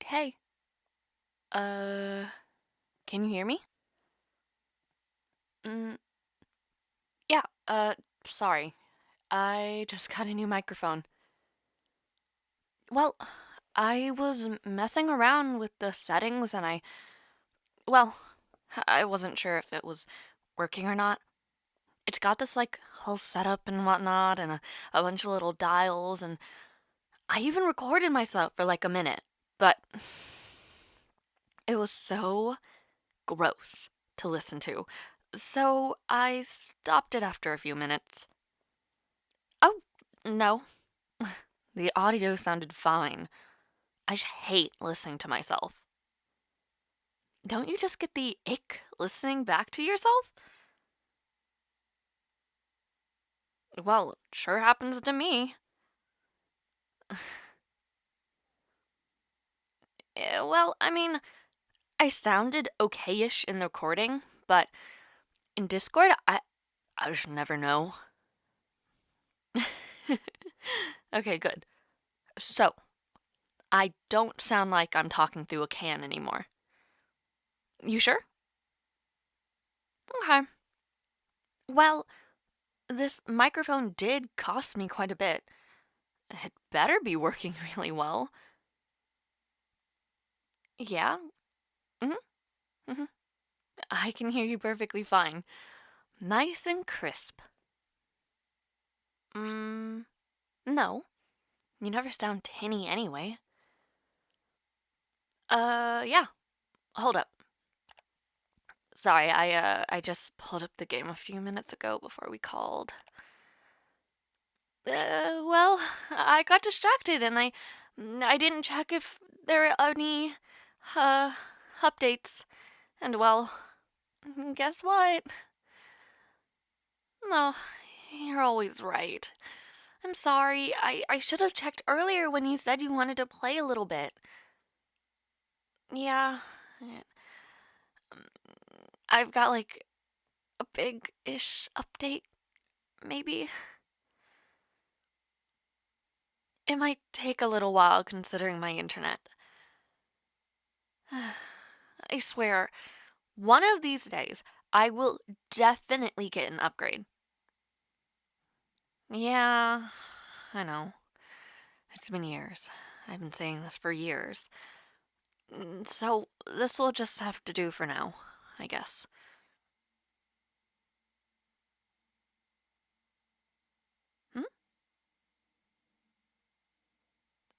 Hey. Can you hear me? Mm, yeah, sorry. I just got a new microphone. Well, I was messing around with the settings and well, I wasn't sure if it was working or not. It's got this, whole setup and whatnot and a bunch of little dials, and I even recorded myself for like a minute, but it was so gross to listen to. So I stopped it after a few minutes. Oh, no. The audio sounded fine. I just hate listening to myself. Don't you just get the ick listening back to yourself? Well, it sure happens to me. Well, I mean, I sounded okay-ish in the recording, but in Discord, I just never know. Okay, good. So, I don't sound like I'm talking through a can anymore. You sure? Okay. Well, this microphone did cost me quite a bit. It better be working really well. Yeah? Mm-hmm. Mm-hmm. I can hear you perfectly fine. Nice and crisp. No. You never sound tinny anyway. Yeah. Hold up. Sorry, I just pulled up the game a few minutes ago before we called. Well, I got distracted and I didn't check if there were any, uh, updates. And well, guess what? No, you're always right. I'm sorry. I should have checked earlier when you said you wanted to play a little bit. Yeah. I've got like a big-ish update, maybe. It might take a little while considering my internet. I swear, one of these days, I will definitely get an upgrade. Yeah, I know. It's been years. I've been saying this for years. So, this will just have to do for now, I guess. Hmm?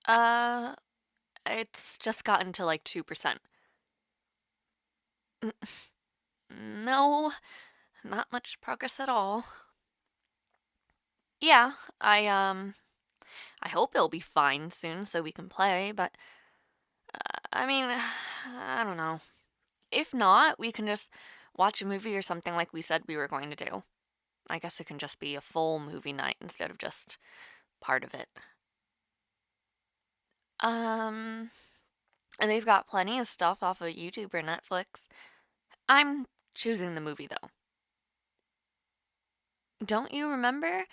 Uh, it's just gotten to like 2%. No, not much progress at all. Yeah, I hope it'll be fine soon so we can play, but I mean, I don't know. If not, we can just watch a movie or something like we said we were going to do. I guess it can just be a full movie night instead of just part of it. Um, and they've got plenty of stuff off of YouTube or Netflix. I'm choosing the movie though. Don't you remember?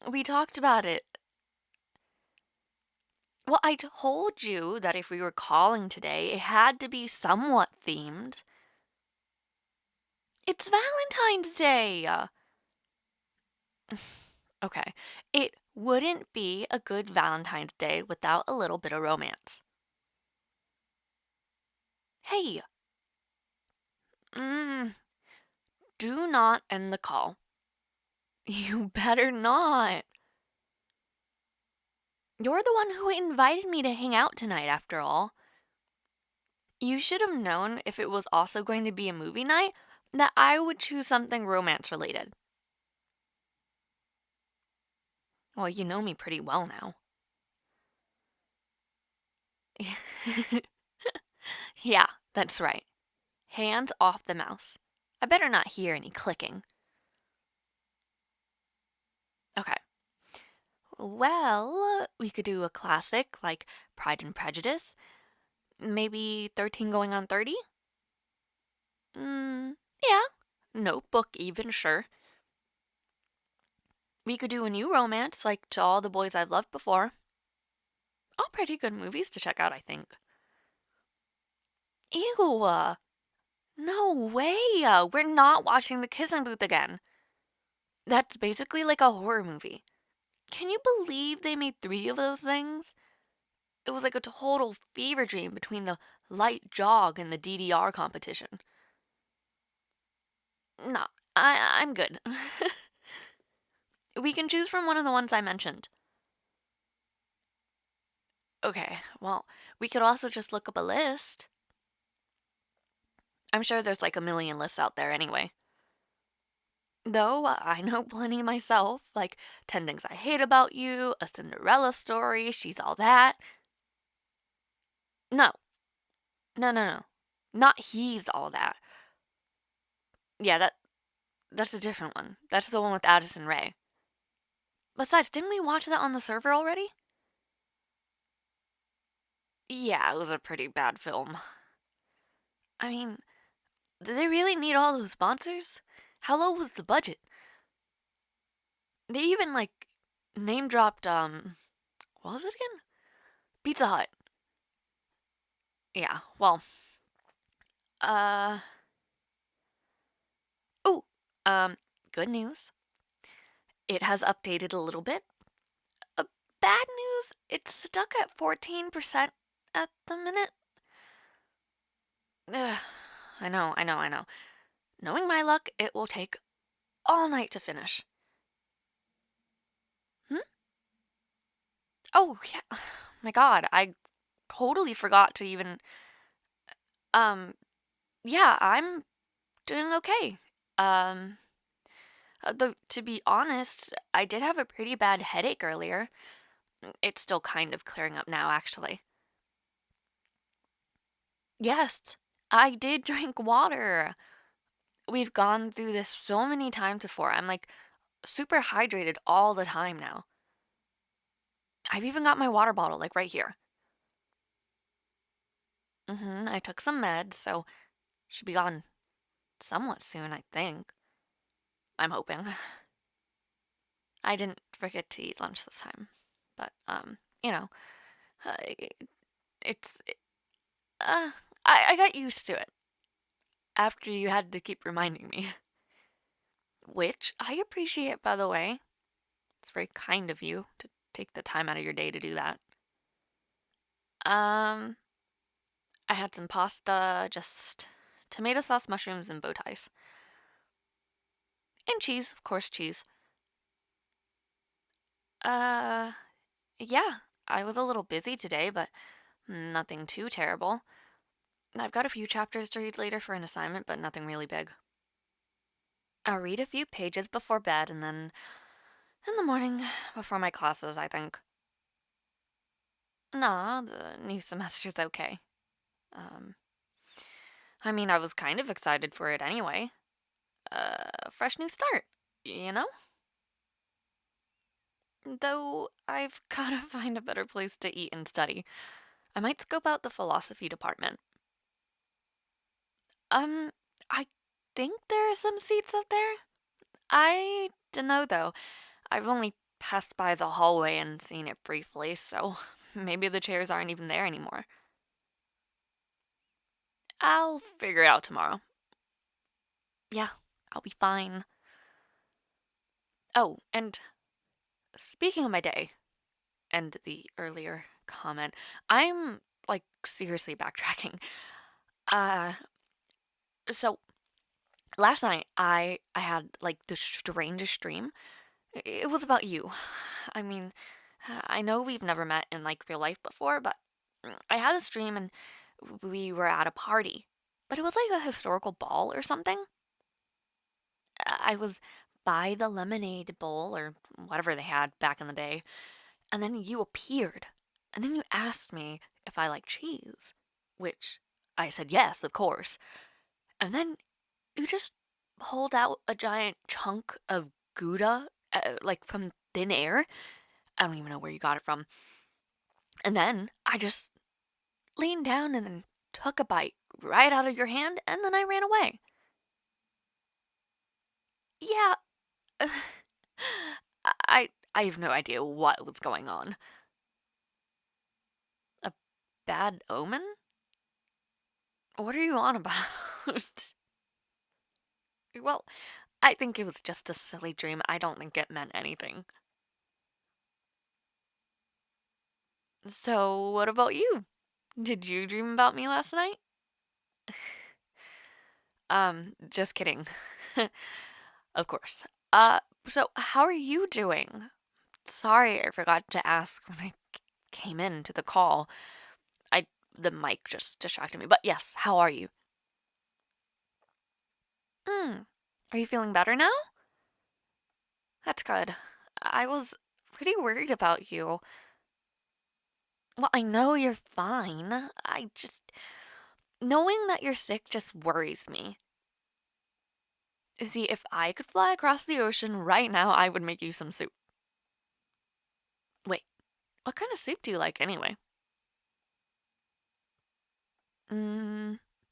We talked about it. Well, I told you that if we were calling today, it had to be somewhat themed. It's Valentine's Day! Okay, it wouldn't be a good Valentine's Day without a little bit of romance. Hey, do not end the call. You better not. You're the one who invited me to hang out tonight, after all. You should have known if it was also going to be a movie night that I would choose something romance related. Well, you know me pretty well now. Yeah, that's right. Hands off the mouse. I better not hear any clicking. Okay. Well, we could do a classic like Pride and Prejudice. Maybe 13 going on 30? Yeah. Notebook, even, sure. We could do a new romance like To All the Boys I've Loved Before. All pretty good movies to check out, I think. Ew. No way. We're not watching the kissing booth again. That's basically like a horror movie. Can you believe they made 3 of those things? It was like a total fever dream between the light jog and the DDR competition. No, I'm good. We can choose from one of the ones I mentioned. Okay, well, we could also just look up a list. I'm sure there's like a million lists out there anyway. Though I know plenty myself, like 10 Things I Hate About You, A Cinderella Story, She's All That. No. No. Not He's All That. Yeah, that's a different one. That's the one with Addison Rae. Besides, didn't we watch that on the server already? Yeah, it was a pretty bad film. I mean, did they really need all those sponsors? How low was the budget? They even, like, name dropped, what was it again? Pizza Hut. Yeah, well, oh, good news. It has updated a little bit. Bad news, it's stuck at 14% at the minute. Ugh, I know. Knowing my luck, it will take all night to finish. Oh, yeah. My God, I totally forgot to even. Yeah, I'm doing okay. Though, to be honest, I did have a pretty bad headache earlier. It's still kind of clearing up now, actually. Yes, I did drink water. We've gone through this so many times before. I'm like super hydrated all the time now. I've even got my water bottle like right here. I took some meds, so should be gone somewhat soon, I think. I'm hoping. I didn't forget to eat lunch this time, but you know, uh, it's I got used to it after you had to keep reminding me. Which I appreciate, by the way. It's very kind of you to take the time out of your day to do that. I had some pasta, just tomato sauce, mushrooms, and bow ties. And cheese, of course, cheese. Yeah, I was a little busy today, but nothing too terrible. I've got a few chapters to read later for an assignment, but nothing really big. I'll read a few pages before bed and then in the morning before my classes, I think. Nah, the new semester's okay. Um, I mean, I was kind of excited for it anyway. Fresh new start, you know? Though I've gotta find a better place to eat and study. I might scope out the philosophy department. I think there are some seats up there. I dunno though. I've only passed by the hallway and seen it briefly, so maybe the chairs aren't even there anymore. I'll figure it out tomorrow. Yeah, I'll be fine. Oh, and speaking of my day, and the earlier comment, I'm like seriously backtracking. Uh, so last night I had like the strangest dream. It was about you. I mean, I know we've never met in like real life before, but I had this dream and we were at a party. But it was like a historical ball or something. I was by the lemonade bowl or whatever they had back in the day, and then you appeared. And then you asked me if I like cheese, which I said yes, of course. And then you just pulled out a giant chunk of Gouda, like from thin air. I don't even know where you got it from. And then I just leaned down and then took a bite right out of your hand, and then I ran away. Yeah, I have no idea what was going on. A bad omen? What are you on about? Well, I think it was just a silly dream. I don't think it meant anything. So, what about you? Did you dream about me last night? Just kidding. Of course. So how are you doing? Sorry, I forgot to ask when I came in to the call. The mic just distracted me. But yes, how are you? Are you feeling better now? That's good. I was pretty worried about you. Well, I know you're fine. Knowing that you're sick just worries me. See, if I could fly across the ocean right now, I would make you some soup. Wait, what kind of soup do you like anyway?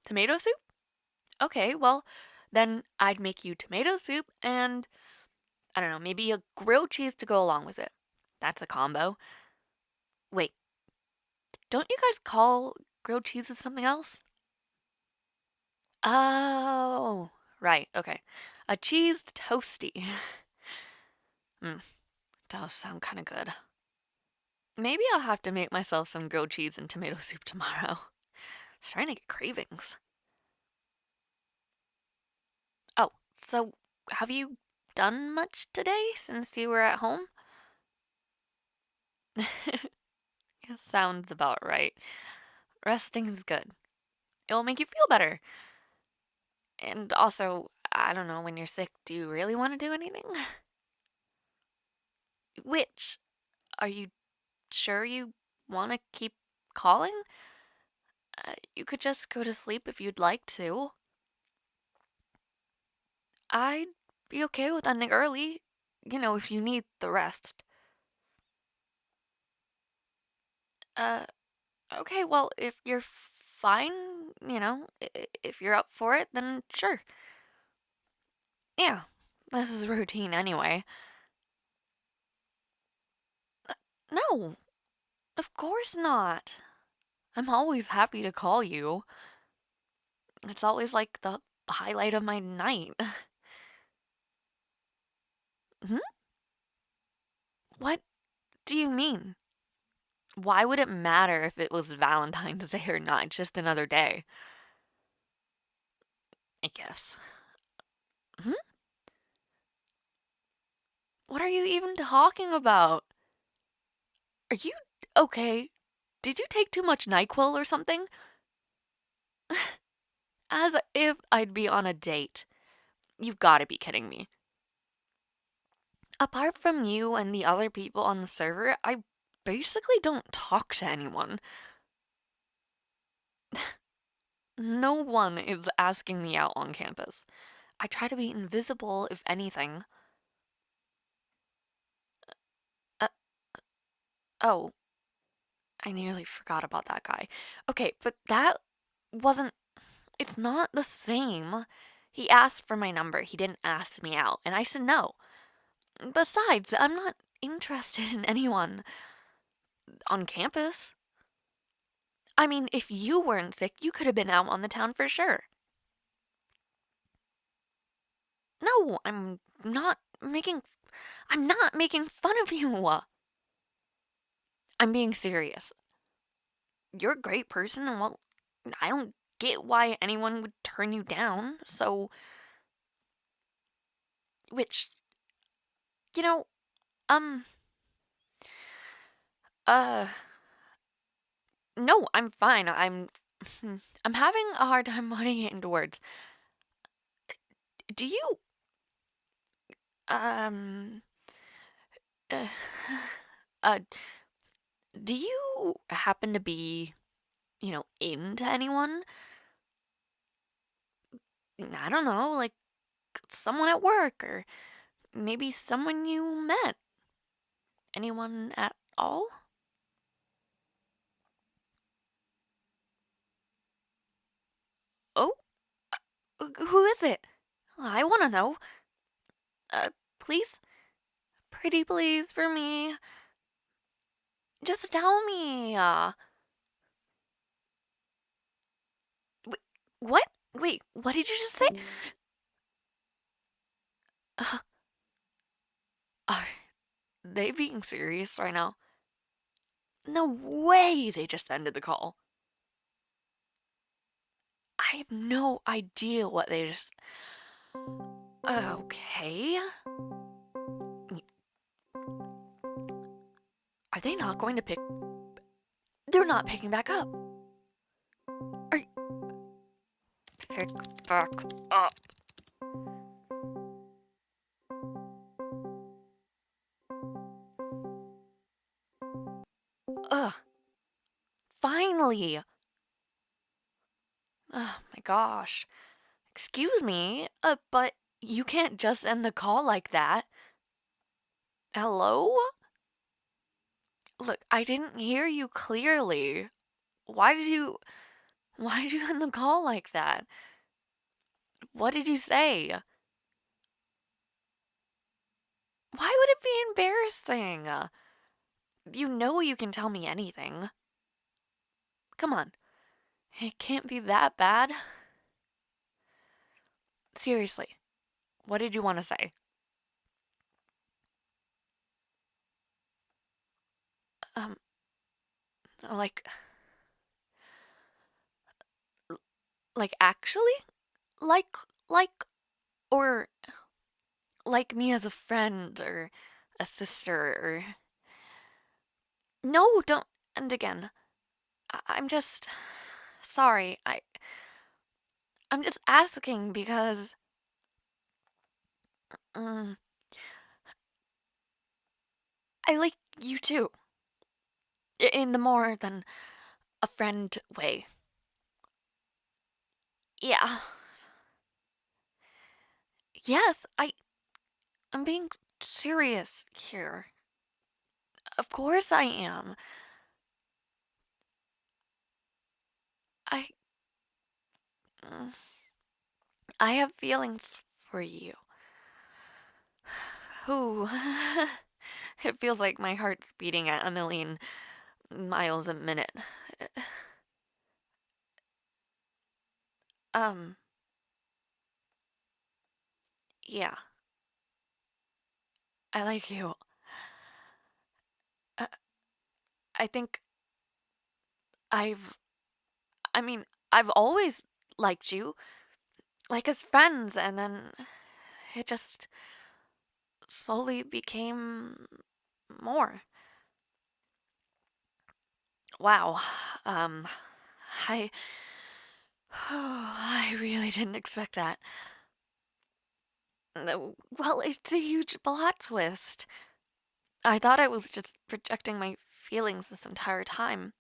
Tomato soup? Okay, well, then I'd make you tomato soup and, I don't know, maybe a grilled cheese to go along with it. That's a combo. Wait, don't you guys call grilled cheeses something else? Oh, right, okay. A cheesed toasty. Does sound kind of good. Maybe I'll have to make myself some grilled cheese and tomato soup tomorrow. Trying to get cravings. Oh, so have you done much today since you were at home? Sounds about right. Resting is good. It will make you feel better. And also, I don't know, when you're sick, do you really want to do anything? Which? Are you sure you want to keep calling? You could just go to sleep if you'd like to. I'd be okay with ending early, if you need the rest. Uh, okay, well, if you're fine, if you're up for it, then sure. Yeah, this is routine anyway. No, of course not. I'm always happy to call you. It's always like the highlight of my night. Hmm? What do you mean? Why would it matter if it was Valentine's Day or not? It's just another day. I guess. Hmm? What are you even talking about? Are you okay? Did you take too much NyQuil or something? As if I'd be on a date. You've gotta be kidding me. Apart from you and the other people on the server, I basically don't talk to anyone. No one is asking me out on campus. I try to be invisible, if anything. Uh, oh, I nearly forgot about that guy. Okay, but that wasn't. It's not the same. He asked for my number. He didn't ask me out, and I said no. Besides, I'm not interested in anyone on campus. I mean, if you weren't sick, you could have been out on the town for sure. No, I'm not making fun of you. I'm being serious. You're a great person, and well, I don't get why anyone would turn you down, so. Which, you know, um, uh, no, I'm fine. I'm having a hard time putting it into words. Do you, um, uh, uh, do you happen to be, into anyone? I don't know, like someone at work or maybe someone you met. Anyone at all? Oh, who is it? I want to know. Please? Pretty please for me. Just tell me. What did you just say? Are they being serious right now? No way they just ended the call. I have no idea what they just... Okay. Are they not going to pick... They're not picking back up. Pick back up. Ugh. Finally. Oh my gosh. Excuse me, but you can't just end the call like that. Hello? Look, I didn't hear you clearly. Why did you end the call like that? What did you say? Why would it be embarrassing? You know you can tell me anything. Come on. It can't be that bad. Seriously, what did you want to say? Like... Like actually? Like, or like me as a friend or a sister or... No, don't... And again, I'm just... Sorry, I'm just asking because... I like you too. In the more than a friend way. Yeah. Yes, I'm being serious here. Of course I am. I... mm, I have feelings for you. Ooh. It feels like my heart's beating at 1,000,000 miles a minute. Yeah. I like you. Uh, I think I've... I mean, I've always liked you. Like as friends, and then it just slowly became more. Wow. Um, I... I really didn't expect that. Well, it's a huge plot twist. I thought I was just projecting my feelings this entire time.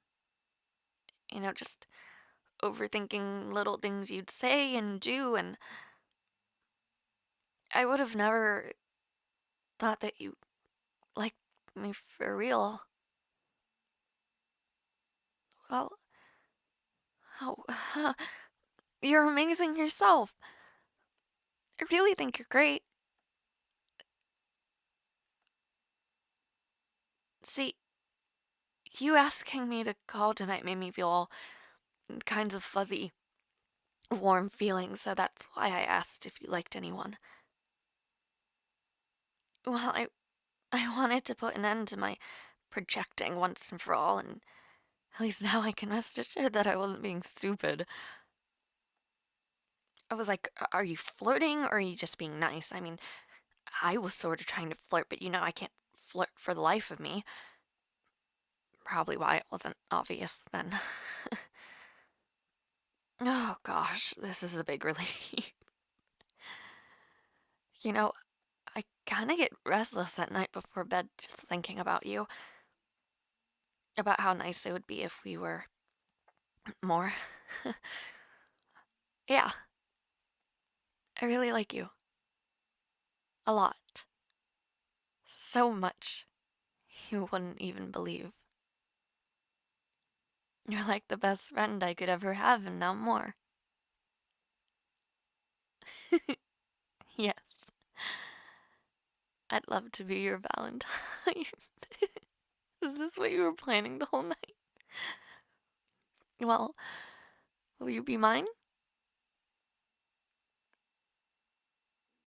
You know, just overthinking little things you'd say and do, and I would have never thought that you liked me for real. Well, oh, you're amazing yourself. I really think you're great. See, you asking me to call tonight made me feel all kinds of fuzzy, warm feelings, so that's why I asked if you liked anyone. Well, I wanted to put an end to my projecting once and for all, and at least now I can rest assured that I wasn't being stupid. I was like, are you flirting or are you just being nice? I mean, I was sort of trying to flirt, but you know I can't flirt for the life of me. Probably why it wasn't obvious then. Oh gosh, this is a big relief. You know, I kind of get restless at night before bed just thinking about you. About how nice it would be if we were more. Yeah, I really like you. A lot. So much. You wouldn't even believe. You're like the best friend I could ever have, and now more. Yes. I'd love to be your Valentine. Is this what you were planning the whole night? Well, will you be mine?